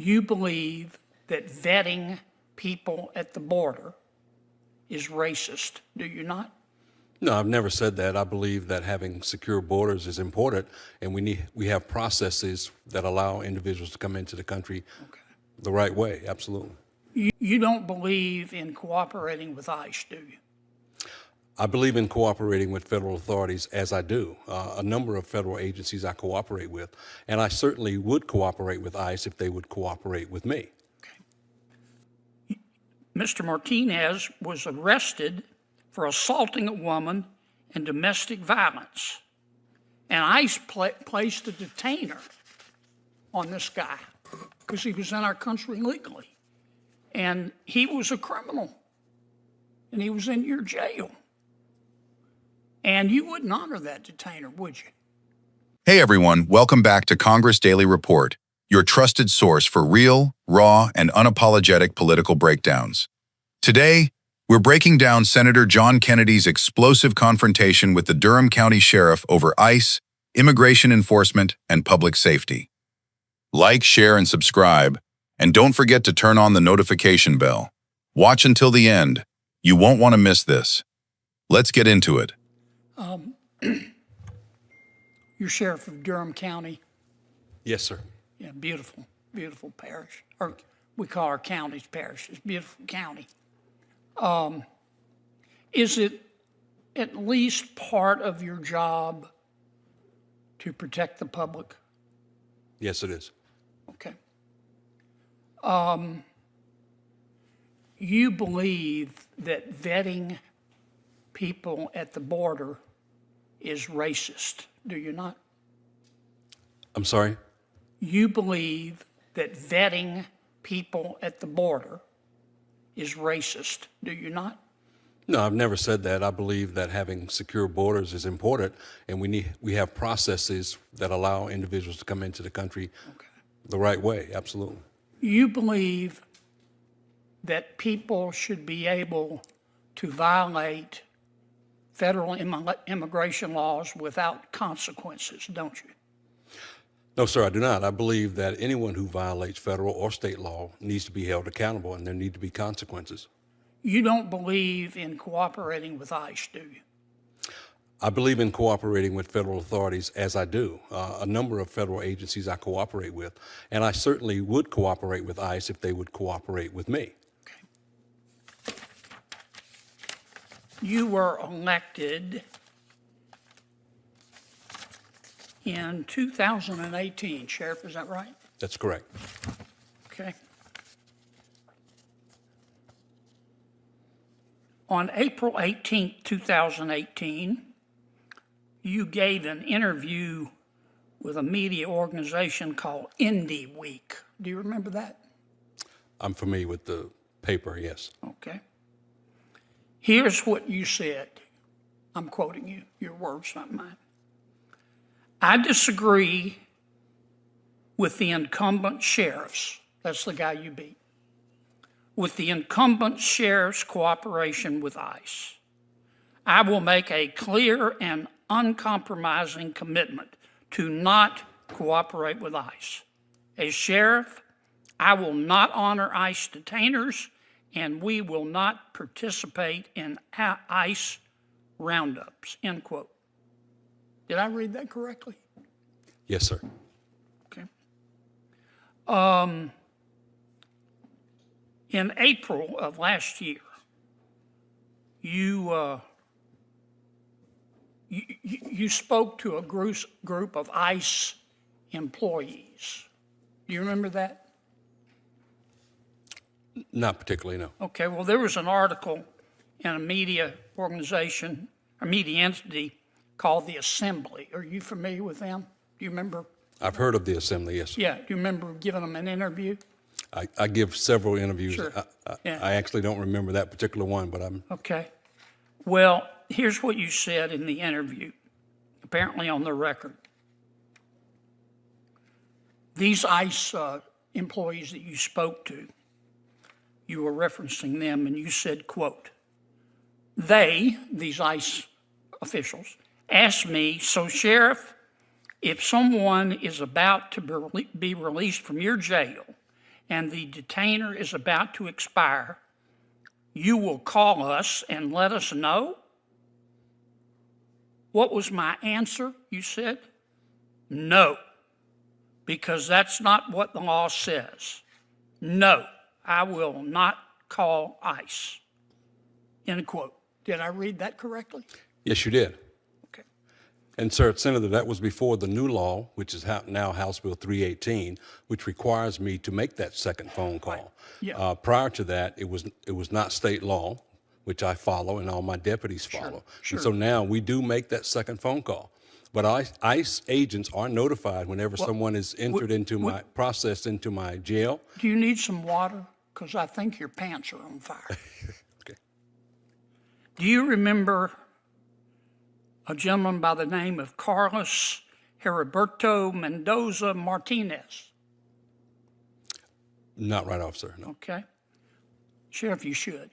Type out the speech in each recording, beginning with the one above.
You believe that vetting people at the border is racist, do you not? No, I've never said that. I believe that having secure borders is important, and we have processes that allow individuals to come into the country the right way. Absolutely. You don't believe in cooperating with ICE, do you? I believe in cooperating with federal authorities, as I do. A number of federal agencies I cooperate with, and I certainly would cooperate with ICE if they would cooperate with me. Okay. Mr. Martinez was arrested for assaulting a woman and domestic violence, and ICE placed a detainer on this guy because he was in our country legally, and he was a criminal, and he was in your jail. And you wouldn't honor that detainer, would you? Hey everyone, welcome back to Congress Daily Report, your trusted source for real, raw, and unapologetic political breakdowns. Today, we're breaking down Senator John Kennedy's explosive confrontation with the Durham County Sheriff over ICE, immigration enforcement, and public safety. Like, share, and subscribe, and don't forget to turn on the notification bell. Watch until the end. You won't want to miss this. Let's get into it. You're sheriff of Durham County. Yes, sir. Yeah, beautiful, beautiful parish. Or we call our counties parishes, beautiful county. Is it at least part of your job to protect the public? Yes, it is. Okay. You believe that vetting people at the border is racist, do you not? I'm sorry? You believe that vetting people at the border is racist, do you not? No, I've never said that. I believe that having secure borders is important, and we have processes that allow individuals to come into the country the right way. Absolutely. You believe that people should be able to violate federal immigration laws without consequences, don't you? No, sir, I do not. I believe that anyone who violates federal or state law needs to be held accountable, and there need to be consequences. You don't believe in cooperating with ICE, do you? I believe in cooperating with federal authorities, as I do. A number of federal agencies I cooperate with, and I certainly would cooperate with ICE if they would cooperate with me. Okay. You were elected in 2018, Sheriff, is that right? That's correct. Okay. On April 18, 2018, you gave an interview with a media organization called Indie Week. Do you remember that? I'm familiar with the paper, yes. Okay. Here's what you said. I'm quoting you, your words, not mine. I disagree with the incumbent sheriffs, that's the guy you beat, with the incumbent sheriff's cooperation with ICE. I will make a clear and uncompromising commitment to not cooperate with ICE. As sheriff, I will not honor ICE detainers, and we will not participate in ICE roundups, end quote. Did I read that correctly? Yes, sir. Okay. In April of last year, you spoke to a group of ICE employees. Do you remember that? Not particularly, no. Okay, well, there was an article in a media organization, a media entity called the Assembly. Are you familiar with them? Do you remember? I've heard of the Assembly, yes, sir. Yeah, do you remember giving them an interview? I give several interviews. Sure. Yeah. I actually don't remember that particular one, but I'm... Okay. Well, here's what you said in the interview, apparently on the record. These ICE employees that you spoke to, you were referencing them, and you said, quote, they, these ICE officials, asked me, so Sheriff, if someone is about to be released from your jail and the detainer is about to expire, you will call us and let us know? What was my answer? You said, no, because that's not what the law says. No, I will not call ICE. End quote. Did I read that correctly? Yes, you did. Okay. And, sir, Senator, that was before the new law, which is now House Bill 318, which requires me to make that second phone call. Right. Yeah. Prior to that, it was not state law, which I follow and all my deputies follow. Sure. And so now we do make that second phone call. But ICE agents are notified whenever someone is entered processed into my jail. Do you need some water? Because I think your pants are on fire. Okay. Do you remember a gentleman by the name of Carlos Heriberto Mendoza Martinez? Not right off, sir, no. Okay. Sheriff, you should.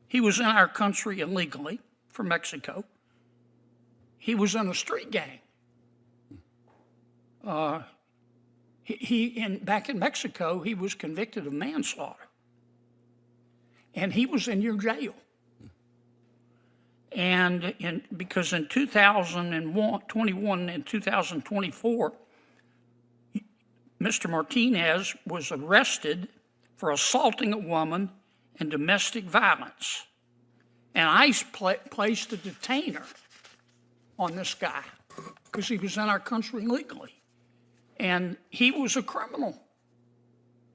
He was in our country illegally from Mexico. He was in a street gang. Back in Mexico, he was convicted of manslaughter. And he was in your jail. And because in 2021 and 2024, Mr. Martinez was arrested for assaulting a woman and domestic violence. And ICE placed a detainer on this guy because he was in our country illegally. And he was a criminal.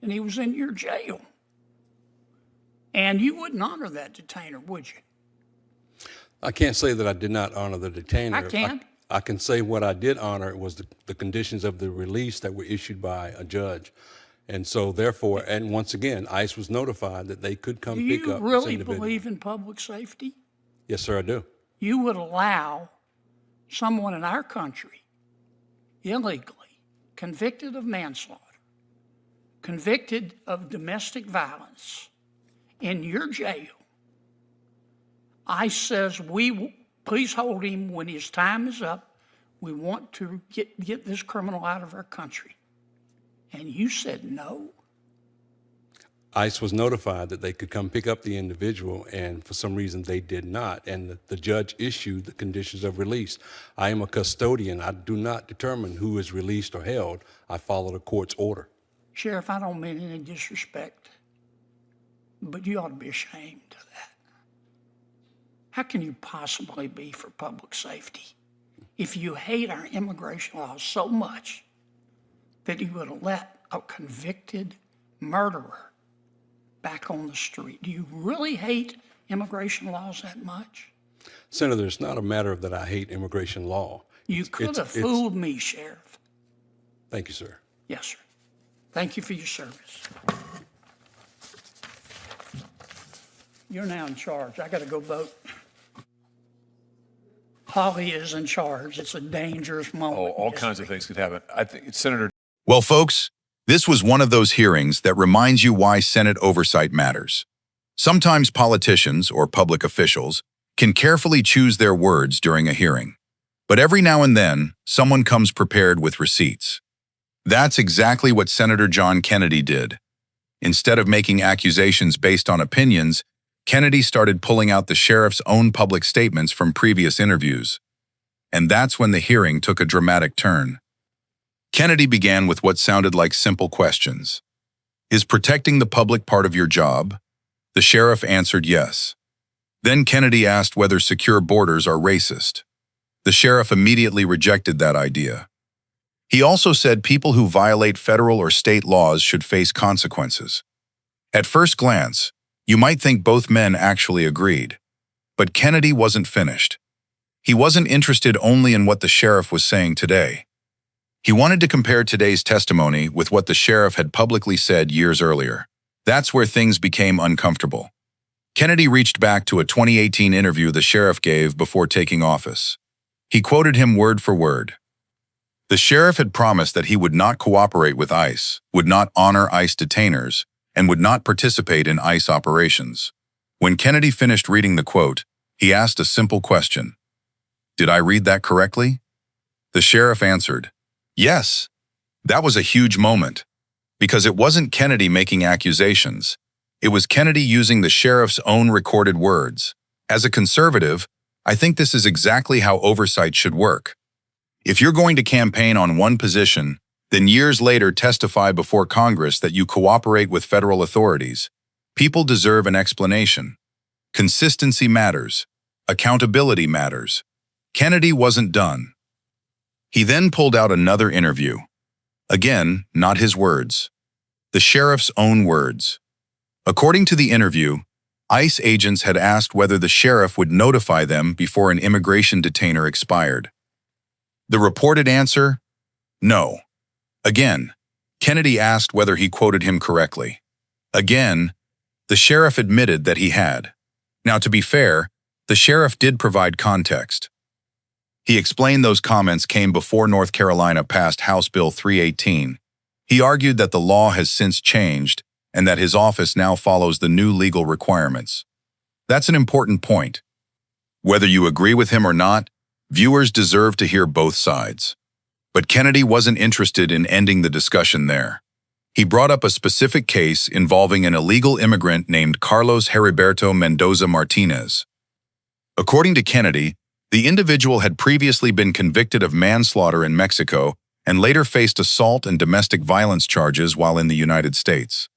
And he was in your jail. And you wouldn't honor that detainer, would you? I can't say that I did not honor the detainer. I can. I can say what I did honor was the conditions of the release that were issued by a judge. And so therefore, and once again, ICE was notified that they could come pick up this individual. Do you really believe in public safety? Yes, sir, I do. You would allow someone in our country, illegally, convicted of manslaughter, convicted of domestic violence, in your jail. ICE says, please hold him when his time is up. We want to get this criminal out of our country. And you said no. ICE was notified that they could come pick up the individual, and for some reason they did not. And the judge issued the conditions of release. I am a custodian. I do not determine who is released or held. I follow the court's order. Sheriff, I don't mean any disrespect, but you ought to be ashamed of that. How can you possibly be for public safety if you hate our immigration laws so much that you would let a convicted murderer back on the street? Do you really hate immigration laws that much? Senator, it's not a matter of that I hate immigration law. You could have fooled me, Sheriff. Thank you, sir. Yes, sir. Thank you for your service. You're now in charge. I got to go vote. Holly is in charge. It's a dangerous moment. Oh, all kinds of things could happen. I think Senator. Well, folks, this was one of those hearings that reminds you why Senate oversight matters. Sometimes politicians or public officials can carefully choose their words during a hearing. But every now and then, someone comes prepared with receipts. That's exactly what Senator John Kennedy did. Instead of making accusations based on opinions, Kennedy started pulling out the sheriff's own public statements from previous interviews. And that's when the hearing took a dramatic turn. Kennedy began with what sounded like simple questions. Is protecting the public part of your job? The sheriff answered yes. Then Kennedy asked whether secure borders are racist. The sheriff immediately rejected that idea. He also said people who violate federal or state laws should face consequences. At first glance, you might think both men actually agreed. But Kennedy wasn't finished. He wasn't interested only in what the sheriff was saying today. He wanted to compare today's testimony with what the sheriff had publicly said years earlier. That's where things became uncomfortable. Kennedy reached back to a 2018 interview the sheriff gave before taking office. He quoted him word for word. The sheriff had promised that he would not cooperate with ICE, would not honor ICE detainers, and would not participate in ICE operations. When Kennedy finished reading the quote, he asked a simple question. Did I read that correctly? The sheriff answered, yes. That was a huge moment. because it wasn't Kennedy making accusations. It was Kennedy using the sheriff's own recorded words. As a conservative, I think this is exactly how oversight should work. If you're going to campaign on one position, then years later testify before Congress that you cooperate with federal authorities, people deserve an explanation. Consistency matters. Accountability matters. Kennedy wasn't done. He then pulled out another interview. Again, not his words. The sheriff's own words. According to the interview, ICE agents had asked whether the sheriff would notify them before an immigration detainer expired. The reported answer? No. Again, Kennedy asked whether he quoted him correctly. Again, the sheriff admitted that he had. Now, to be fair, the sheriff did provide context. He explained those comments came before North Carolina passed House Bill 318. He argued that the law has since changed and that his office now follows the new legal requirements. That's an important point. Whether you agree with him or not, viewers deserve to hear both sides. But Kennedy wasn't interested in ending the discussion there. He brought up a specific case involving an illegal immigrant named Carlos Heriberto Mendoza Martinez. According to Kennedy, the individual had previously been convicted of manslaughter in Mexico and later faced assault and domestic violence charges while in the United States.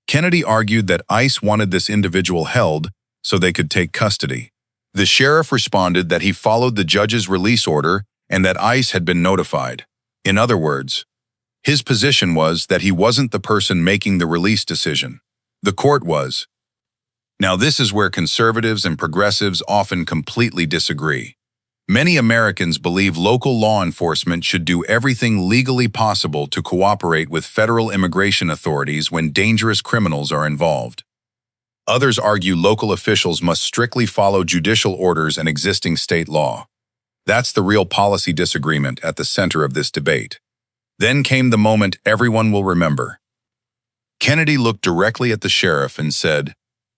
Kennedy argued that ICE wanted this individual held so they could take custody. The sheriff responded that he followed the judge's release order and that ICE had been notified. In other words, his position was that he wasn't the person making the release decision. The court was. Now, this is where conservatives and progressives often completely disagree. Many Americans believe local law enforcement should do everything legally possible to cooperate with federal immigration authorities when dangerous criminals are involved. Others argue local officials must strictly follow judicial orders and existing state law. That's the real policy disagreement at the center of this debate. Then came the moment everyone will remember. Kennedy looked directly at the sheriff and said,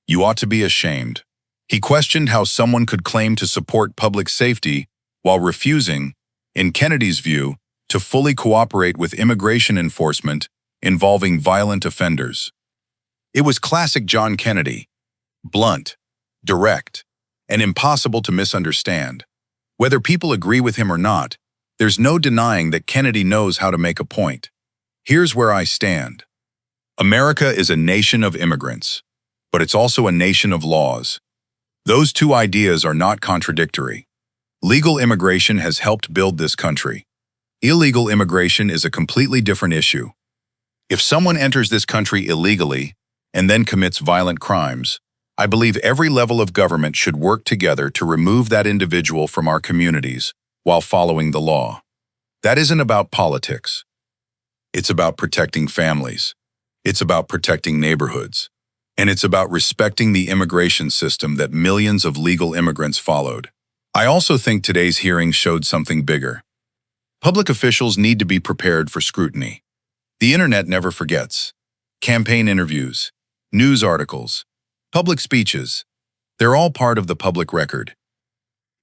"You ought to be ashamed." He questioned how someone could claim to support public safety while refusing, in Kennedy's view, to fully cooperate with immigration enforcement involving violent offenders. It was classic John Kennedy, blunt, direct, and impossible to misunderstand. Whether people agree with him or not, there's no denying that Kennedy knows how to make a point. Here's where I stand. America is a nation of immigrants, but it's also a nation of laws. Those two ideas are not contradictory. Legal immigration has helped build this country. Illegal immigration is a completely different issue. If someone enters this country illegally and then commits violent crimes, I believe every level of government should work together to remove that individual from our communities while following the law. That isn't about politics. It's about protecting families. It's about protecting neighborhoods. And it's about respecting the immigration system that millions of legal immigrants followed. I also think today's hearing showed something bigger. Public officials need to be prepared for scrutiny. The internet never forgets. Campaign interviews, news articles, public speeches, they're all part of the public record.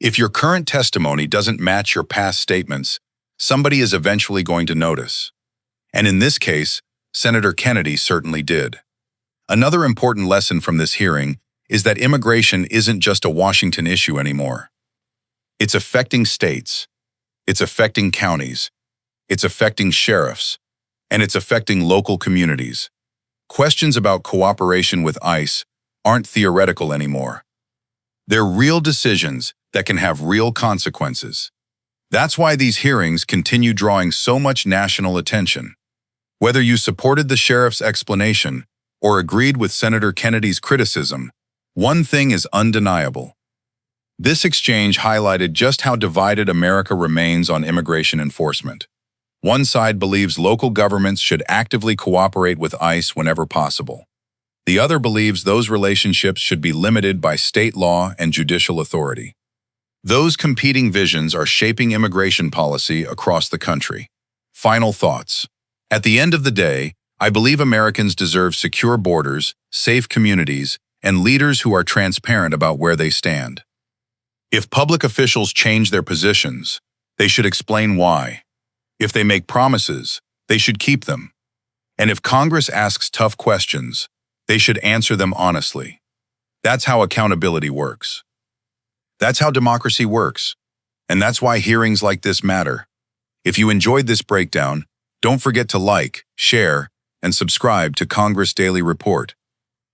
If your current testimony doesn't match your past statements, somebody is eventually going to notice. And in this case, Senator Kennedy certainly did. Another important lesson from this hearing is that immigration isn't just a Washington issue anymore. It's affecting states, it's affecting counties, it's affecting sheriffs, and it's affecting local communities. Questions about cooperation with ICE aren't theoretical anymore. They're real decisions that can have real consequences. That's why these hearings continue drawing so much national attention. Whether you supported the sheriff's explanation or agreed with Senator Kennedy's criticism, one thing is undeniable. This exchange highlighted just how divided America remains on immigration enforcement. One side believes local governments should actively cooperate with ICE whenever possible. The other believes those relationships should be limited by state law and judicial authority. Those competing visions are shaping immigration policy across the country. Final thoughts. At the end of the day, I believe Americans deserve secure borders, safe communities, and leaders who are transparent about where they stand. If public officials change their positions, they should explain why. If they make promises, they should keep them. And if Congress asks tough questions, they should answer them honestly. That's how accountability works. That's how democracy works. And that's why hearings like this matter. If you enjoyed this breakdown, don't forget to like, share, and subscribe to Congress Daily Report.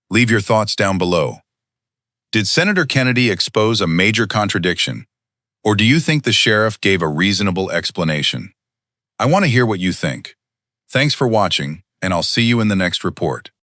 Leave your thoughts down below. Did Senator Kennedy expose a major contradiction? Or do you think the sheriff gave a reasonable explanation? I want to hear what you think. Thanks for watching, and I'll see you in the next report.